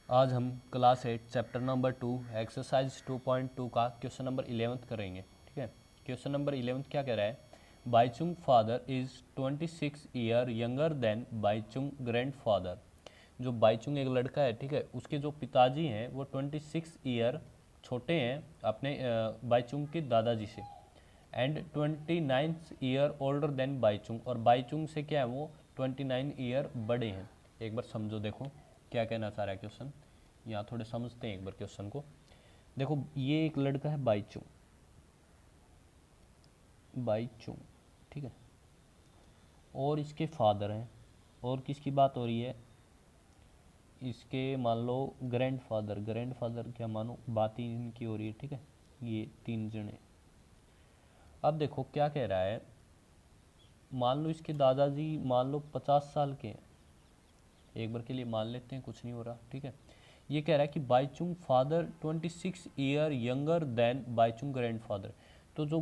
आज हम class 8 chapter number 2 exercise 2.2 का क्वेश्चन नंबर 11 करेंगे। ठीक है, क्वेश्चन नंबर 11 क्या कह रहा है? Bhaichung father is 26 year younger than Bhaichung grand father. जो बाईचुंग एक लड़का है, ठीक है, उसके जो पिताजी हैं वो 26 ईयर छोटे हैं अपने बाईचुंग के दादाजी से, and 29 year older than Bhaichung, और बाईचुंग से क्या है वो 29 ईयर बड़े हैं। एक बार समझो, देखो क्या कहना चाह रहा है क्वेश्चन। यहाँ थोड़े समझते हैं एक बार क्वेश्चन को। देखो ये एक लड़का है बाईचुंग, बाईचुंग, ठीक है, और इसके फादर हैं, और किसकी बात हो रही है? इसके मान लो ग्रैंड फादर, ग्रैंड फादर क्या मानो, बात ही इनकी हो रही है। ठीक है, ये तीन जने। अब देखो क्या कह रहा है, मान लो इसके दादाजी मान लो 50 साल के हैं, एक बार के लिए मान लेते हैं, कुछ नहीं हो रहा। ठीक है, ये कह रहा है कि Bhaichung father 26 year younger than Bhaichung grand father. तो जो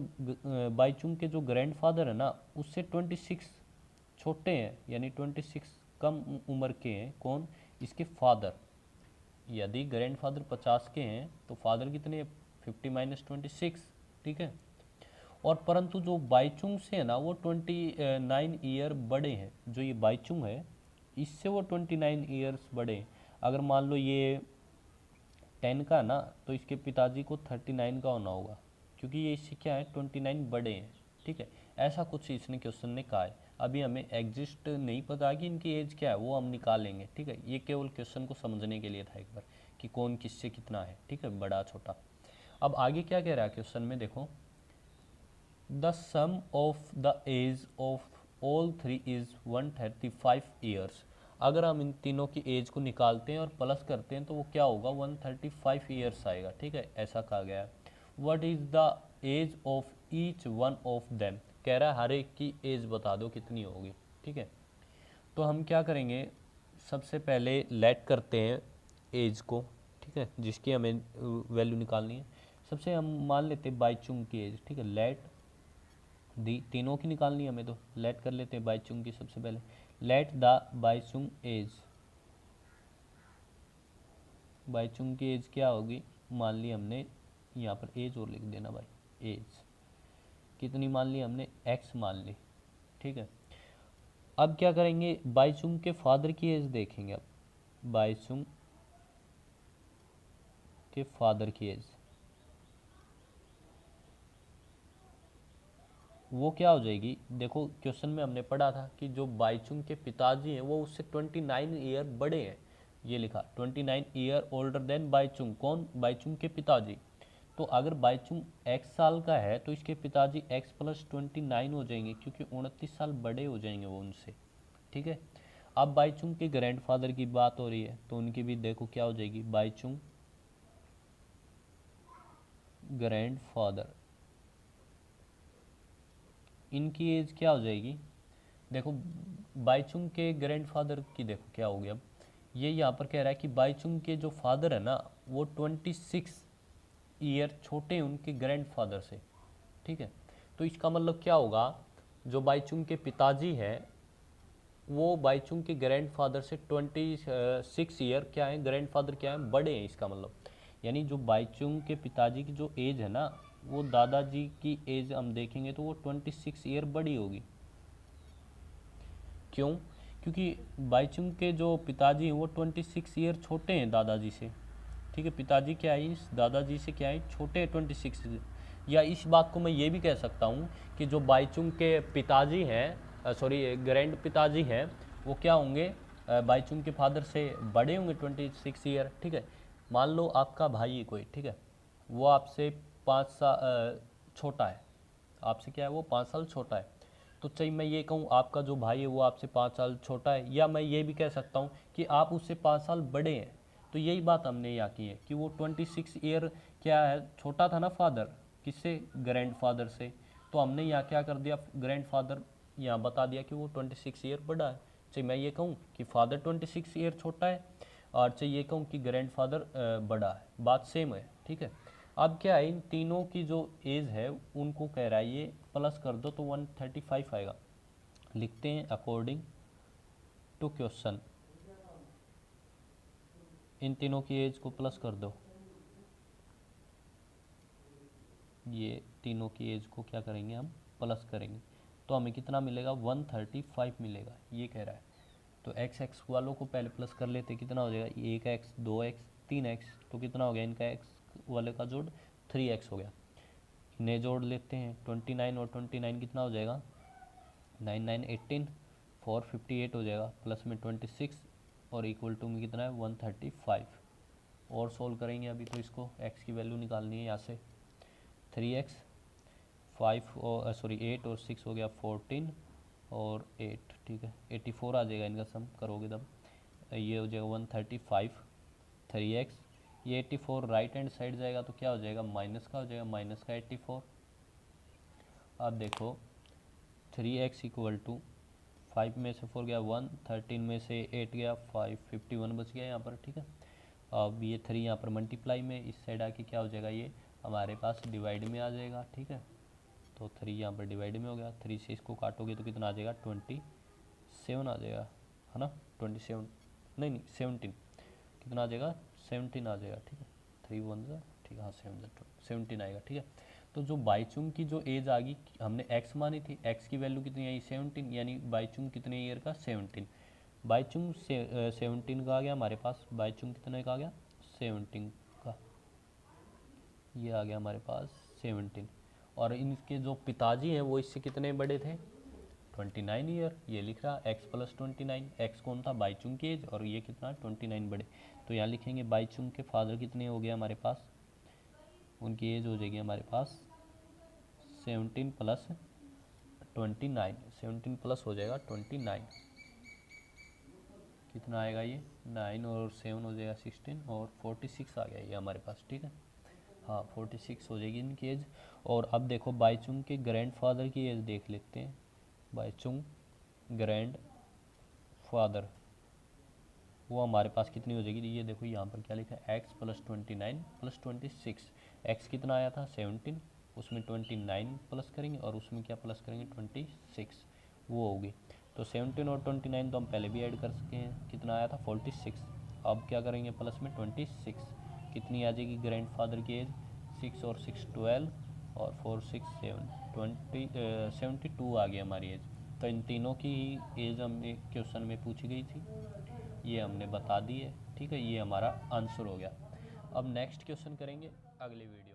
बाईचुंग के जो ग्रैंड फादर है ना, उससे 26 छोटे हैं, यानी 26 कम उम्र के हैं। कौन? इसके फादर। यदि ग्रैंड फादर 50 के हैं तो फादर कितने? 50 माइनस 26। ठीक है, और परंतु जो बाईचुंग से है ना वो 29 ईयर बड़े हैं। जो ये बाईचुंग है इससे वो 29 ईयर्स बड़े हैं। अगर मान लो ये 10 का ना, तो इसके पिताजी को 39 का होना होगा, क्योंकि ये इससे क्या है 29 बड़े हैं। ठीक है, ऐसा कुछ इसने क्वेश्चन ने कहा है। अभी हमें एग्जिस्ट नहीं पता कि इनकी एज क्या है, वो हम निकालेंगे। ठीक है, ये केवल क्वेश्चन को समझने के लिए था एक बार कि कौन किससे कितना है। ठीक है, बड़ा छोटा। अब आगे क्या कह रहा है क्वेश्चन में, देखो the sum of the age of all three is 135 years. अगर हम इन तीनों की एज को निकालते हैं और प्लस करते हैं तो वो क्या होगा? 135 ईयर्स आएगा। ठीक है, ऐसा कहा गया है। What is the age of each one of them. कह रहा है हर एक की एज बता दो कितनी होगी। ठीक है, तो हम क्या करेंगे, सबसे पहले लेट करते हैं एज को। ठीक है, जिसकी हमें वैल्यू निकालनी है। सबसे हम मान लेते हैं बाईचुंग की एज। ठीक है, लेट दी, तीनों की निकालनी है हमें, तो लेट कर लेते हैं बाईचुंग की सबसे पहले। Let the Bhaichung age, Bhaichung की एज क्या होगी? मान ली हमने, यहाँ पर एज और लिख देना भाई, एज कितनी मान ली हमने? एक्स मान ली। ठीक है, अब क्या करेंगे, बाईचुंग के फादर की एज देखेंगे। अब बाईचुंग के फादर की एज वो क्या हो जाएगी? देखो क्वेश्चन में हमने पढ़ा था कि जो बाईचुंग के पिताजी हैं वो उससे 29 ईयर बड़े हैं। ये लिखा 29 ईयर ओल्डर देन बाईचुंग। कौन? बाईचुंग के पिताजी। तो अगर बाईचुंग एक्स साल का है तो इसके पिताजी एक्स प्लस 29 हो जाएंगे, क्योंकि 29 साल बड़े हो जाएंगे वो उनसे। ठीक है, अब बाईचुंग के ग्रैंडफादर की बात हो रही है तो उनकी भी देखो क्या हो जाएगी, बाईचुंग ग्रैंडफादर, इनकी एज क्या हो जाएगी? देखो बाईचुंग के ग्रैंडफादर की देखो क्या हो गया। अब ये यहाँ पर कह रहा है कि बाईचुंग के जो फादर है ना वो 26 ईयर छोटे हैं उनके ग्रैंडफादर से। ठीक है, तो इसका मतलब क्या होगा, जो बाईचुंग के पिताजी हैं वो बाईचुंग के ग्रैंडफादर से 26 ईयर क्या है, ग्रैंडफादर क्या है, बड़े हैं। इसका मतलब यानी जो बाईचुंग के पिताजी की जो एज है ना वो दादाजी की एज हम देखेंगे तो वो 26 ईयर बड़ी होगी। क्यों? क्योंकि बाईचुंग के जो पिताजी हैं वो 26 ईयर छोटे हैं दादाजी से। ठीक है, पिताजी क्या है इस दादाजी से क्या है, छोटे हैं 26। या इस बात को मैं ये भी कह सकता हूँ कि जो बाईचुंग के पिताजी हैं, सॉरी ग्रैंड पिताजी हैं, वो क्या होंगे, बाईचुंग के फादर से बड़े होंगे 26 ईयर। ठीक है, मान लो आपका भाई है कोई, ठीक है, वो आपसे 5 साल छोटा है। आपसे क्या है, वो 5 साल छोटा है। तो चाहिए मैं ये कहूँ आपका जो भाई है वो आपसे 5 साल छोटा है, या मैं ये भी कह सकता हूँ कि आप उससे 5 साल बड़े हैं। तो यही बात हमने यहाँ की है कि वो 26 ईयर क्या है, छोटा था ना फादर, किससे? ग्रैंड फादर से। तो हमने यहाँ क्या कर दिया, ग्रैंड फादर यहाँ बता दिया कि वो 26 ईयर बड़ा है। चाहिए मैं ये कहूँ कि फादर 26 ईयर छोटा है, और चाहिए ये कहूँ कि ग्रैंड फादर बड़ा है, बात सेम है। ठीक है, अब क्या है, इन तीनों की जो एज है उनको कह रहा है ये प्लस कर दो तो 135 आएगा। लिखते हैं अकॉर्डिंग टू क्वेश्चन इन तीनों की एज को प्लस कर दो, ये तीनों की एज को क्या करेंगे हम, प्लस करेंगे, तो हमें कितना मिलेगा, 135 मिलेगा, ये कह रहा है। तो एक्स एक्स वालों को पहले प्लस कर लेते, कितना हो जाएगा, 1x 2x 3x, तो कितना हो गया इनका एक्स वाले का जोड़ 3x हो गया। इन्हें जोड़ लेते हैं, 29 और 29 कितना हो जाएगा, 9 9 18, 4 58 हो जाएगा, प्लस में 26 और इक्वल टू में कितना है 135। और सोल्व करेंगे अभी, तो इसको x की वैल्यू निकालनी है यहाँ से, 3x 5 और सॉरी 8 और 6 हो गया 14 और 8, ठीक है 84 आ जाएगा इनका सम करोगे तब, ये हो जाएगा 135 3x, ये 84 राइट हैंड साइड जाएगा तो क्या हो जाएगा, माइनस का हो जाएगा, माइनस का 84। अब देखो 3x इक्वल टू 5 में से 4 गया 1, 13 में से 8 गया 5, 51 बच गया यहाँ पर, ठीक है। अब ये 3 यहाँ पर मल्टीप्लाई में इस साइड आके क्या हो जाएगा, ये हमारे पास डिवाइड में आ जाएगा, ठीक है। तो 3 यहाँ पर डिवाइड में हो गया, 3 से इसको काटोगे तो कितना आ जाएगा, 27 आ जाएगा, है ना, 27 नहीं 17, कितना आ जाएगा 17 आ जाएगा, ठीक है, 3 1 ज़ा, ठीक है, हाँ 17 आएगा, ठीक है। तो जो बाईचुंग की जो एज आ गई, हमने x मानी थी, x की वैल्यू कितनी आई 17, यानी बाईचुंग कितने ईयर का 17, बाईचुंग 17 का आ गया हमारे पास, बाईचुंग कितने का आ गया 17 का, ये आ गया हमारे पास 17। और इनके जो पिताजी हैं वो इससे कितने बड़े थे, 29 ईयर, ये लिख रहा x + 29, x कौन था बाईचुंग की एज, और ये कितना 29 बड़े, तो यहाँ लिखेंगे बाईचुंग के फादर कितने हो गए हमारे पास, उनकी एज हो जाएगी हमारे पास 17 + 29, 17 प्लस हो जाएगा 29, कितना आएगा ये 9 और 7 हो जाएगा 16 और 46 आ गया ये हमारे पास, ठीक है, हाँ 46 हो जाएगी इनकी एज। और अब देखो बाईचुंग के ग्रैंड फादर की एज देख लेते हैं, बाईचुंग ग्रैंड फादर वो हमारे पास कितनी हो जाएगी, ये देखो यहाँ पर क्या लिखा है, x + 29 + 26, x कितना आया था 17, उसमें 29 प्लस करेंगे और उसमें क्या प्लस करेंगे 26, वो होगी। तो 17 और 29 तो हम पहले भी ऐड कर सके हैं, कितना आया था 46, अब क्या करेंगे प्लस में 26, कितनी आ जाएगी ग्रैंड फादर की एज, 6 और 6 12 और 4 6 7 72 आ गई हमारी एज। तो इन तीनों की एज हमें क्वेश्चन में पूछी गई थी, ये हमने बता दी है, ठीक है, ये हमारा आंसर हो गया। अब नेक्स्ट क्वेश्चन करेंगे अगले वीडियो।